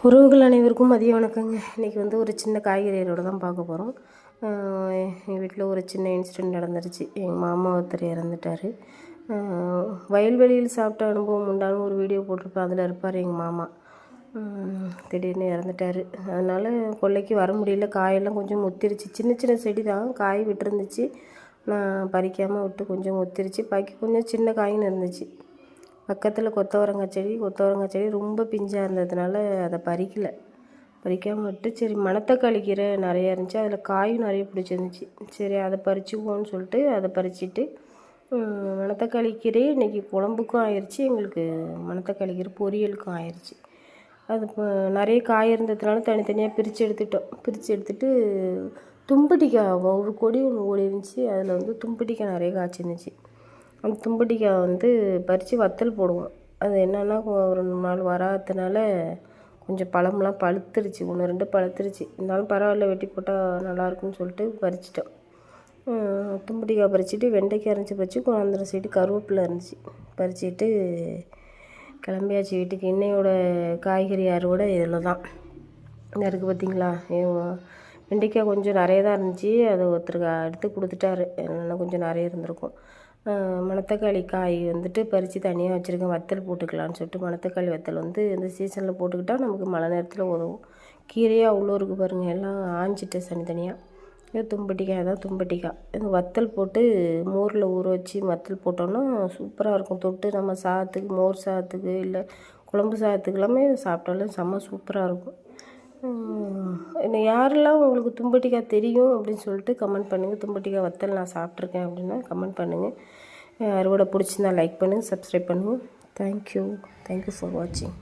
உறவுகள் அனைவருக்கும் மதிய வணக்கங்க. இன்றைக்கி ஒரு சின்ன காய்கறிகளோடு தான் பார்க்க போகிறோம். எங்கள் வீட்டில் ஒரு சின்ன இன்சிடெண்ட் நடந்துருச்சு. எங்கள் மாமா ஒருத்தர் இறந்துட்டார். வயல்வெளியில் சாப்பிட்ட அனுபவம் உண்டான ஒரு வீடியோ போட்டிருப்பேன். அதில் இருப்பார் எங்கள் மாமா. திடீர்னு இறந்துட்டார். அதனால் கொல்லைக்கு வர முடியல. காயெல்லாம் கொஞ்சம் முத்திருச்சு. சின்ன சின்ன செடி தான், காய் விட்டுருந்துச்சு. நான் பறிக்காமல் விட்டு கொஞ்சம் முத்திருச்சு. பாக்கி கொஞ்சம் சின்ன காயின்னு இருந்துச்சு. பக்கத்தில் கொத்தவரங்காய் செடி ரொம்ப பிஞ்சாக இருந்ததுனால அதை பறிக்காமல் விட்டு, சரி மணத்தக்காளி கீரை நிறையா இருந்துச்சு, அதில் காயும் நிறைய பிடிச்சிருந்துச்சு. சரி அதை பறிச்சுக்குவோன்னு சொல்லிட்டு அதை பறிச்சுட்டு, மணத்தக்காளி கீரை இன்றைக்கி குழம்புக்கும் ஆயிடுச்சு, எங்களுக்கு மணத்தக்காளி கீரை பொரியலுக்கும் ஆயிடுச்சு. அது இப்போ நிறைய காய் இருந்ததுனால தனித்தனியாக பிரித்து எடுத்துட்டு தும்பட்டிக்காய் ஒரு கொடி ஒன்று ஓடி இருந்துச்சு. அதில் தும்பட்டிக்காய் நிறைய காய்ச்சிருந்துச்சு. அந்த தும்பட்டிக்காய் பறித்து வத்தல் போடுவோம். அது என்னென்னா ஒரு 2 நாள் வராததுனால கொஞ்சம் பழம்லாம் பழுத்துருச்சு, 1 2 பழுத்துருச்சு. இருந்தாலும் பரவாயில்ல, வெட்டி போட்டால் நல்லாயிருக்குன்னு சொல்லிட்டு பறிச்சிட்டோம். தும்பட்டிக்காய் பறிச்சுட்டு வெண்டைக்காய் இருந்துச்சு, பறித்து அந்த சைடு கருவேப்பிலை இருந்துச்சு, பறிச்சுட்டு கிளம்பியாச்சு வீட்டுக்கு. இன்னையோட காய்கறி அறுவடை இதில் தான் இருக்குது பார்த்திங்களா. வெண்டைக்காய் கொஞ்சம் நிறைய தான் இருந்துச்சு, அது ஒருத்தருக்கு எடுத்து கொடுத்துட்டாரு, இன்னும் கொஞ்சம் நிறைய இருந்திருக்கும். மணத்தக்காளி காய் பறித்து தனியாக வச்சுருக்கேன், வத்தல் போட்டுக்கலான்னு சொல்லிட்டு. மணத்தக்காளி வத்தல் இந்த சீசனில் போட்டுக்கிட்டால் நமக்கு மழை நேரத்தில் உதவும். கீரையாக அவ்வளோ இருக்குது பாருங்கள், எல்லாம் ஆஞ்சிட்டு தனித்தனியாக. இது தும்பட்டிக்காய் தான், தும்பட்டிக்காய் இந்த வத்தல் போட்டு மோரில் ஊற வச்சு வத்தல் போட்டோன்னா சூப்பராக இருக்கும். தொட்டு நம்ம சாதத்துக்கு, மோர் சாதத்துக்கு, இல்லை குழம்பு சாதத்துக்கு எல்லாமே சாப்பிட்டாலும் செம்ம சூப்பராக இருக்கும். யாரெல்லாம் உங்களுக்கு தும்பட்டிக்காய் தெரியும் அப்படின்னு சொல்லிட்டு கமெண்ட் பண்ணுங்கள். தும்பட்டிக்காய் வத்தல் நான் சாப்பிட்ருக்கேன் அப்படின்னா கமெண்ட் பண்ணுங்கள். அறுவடை பிடிச்சிருந்தா லைக் பண்ணுங்கள், சப்ஸ்கிரைப் பண்ணுங்கள். தேங்க்யூ ஃபார் வாட்சிங்.